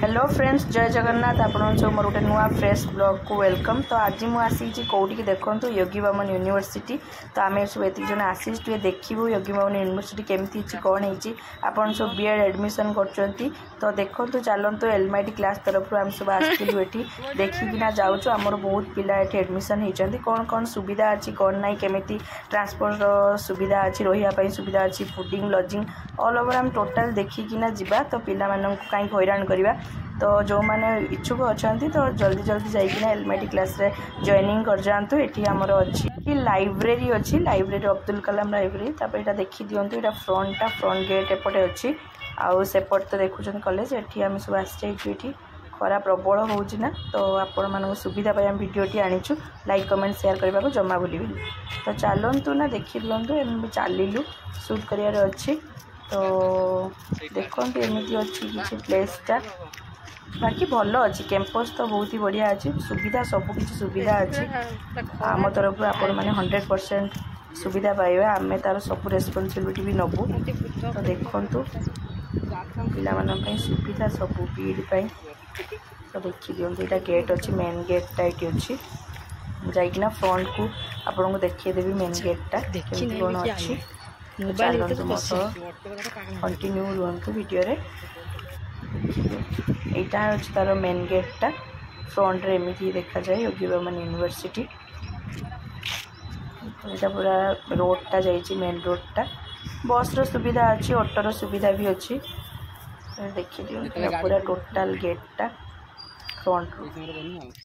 Hello friends, जय जगन्नाथ। आपण सब मोर गोटे नुआ फ्रेश ब्लॉग को वेलकम। तो आज मुझे आसी कौटी देखो योगी बामन यूनिवर्सिटी। तो आम सब एत जन आसीज टे देखू योगी बामन यूनिवर्सिटी केमती कौन होपन सब बीएड एडमिशन कर। तो देखो चलतु एलमाइटी क्लास तरफ आम सब आसलु ये देखिकिना जाऊँ। आमर बहुत पिला ये एडमिशन होती कौन कौन सुविधा अच्छी कौन ना केमी ट्रांसपोर्ट सुविधा अच्छी रही सुविधा अच्छी फूडिंग लजिंग ऑल ओवर आम टोटाल देखिकिना जिबा। तो पिला कहीं हैरान करवा। तो जो मैंने इच्छुक अच्छा तो जल्दी जल्दी जाइए एलमाइटी क्लास रे जॉइनिंग कर जातु। ये आमर अच्छी लाइब्रेरी अच्छी लाइब्रेरी अब्दुल कलाम लाइब्रेरी। तापर यहाँ देखी दिंतु यहाँ फ्रंट गेट एपटे अच्छी आउ सेपट तो देखुं कॉलेज। ये आम सब आसी खरा प्रबल होना। तो आपण मान सुविधा आम भिडटी आनीचु लाइक कमेंट शेयर करने को जमा भूल। तो चलतु ना देखी दिंतु एम चलू सुट कर अच्छी। तो देखो एमती अच्छी किसी प्लेसटा बाकी भल अच्छी कैंपस तो बहुत ही बढ़िया अच्छी सुविधा सबकि सुविधा अच्छी आम तरफ आपण मैंने 100% सुविधा पाइबा। आम तार सब रेस्पॉन्सिबिलिटी भी नबू। तो देखु पिला सुविधा सब बीड। तो देखी दिंतु यहाँ गेट अच्छी मेन गेटा ये अच्छी जाइना फ्रंट को आपन को देखीदेवी मेन गेटा कौन अच्छी। चलतु मो कंटिन्यू रुहतु वीडियो रे। यहाँ अच्छी तार मेन गेटा फ्रंट रे एमती देखा जाए योगी बामन यूनिवर्सिटी। यहाँ पूरा रोडटा जाइए मेन रोडटा बस रो सुविधा अच्छी ऑटोर सुविधा भी अच्छी। देखी दिखाँ पूरा टोटाल गेटा फ्रंट रो।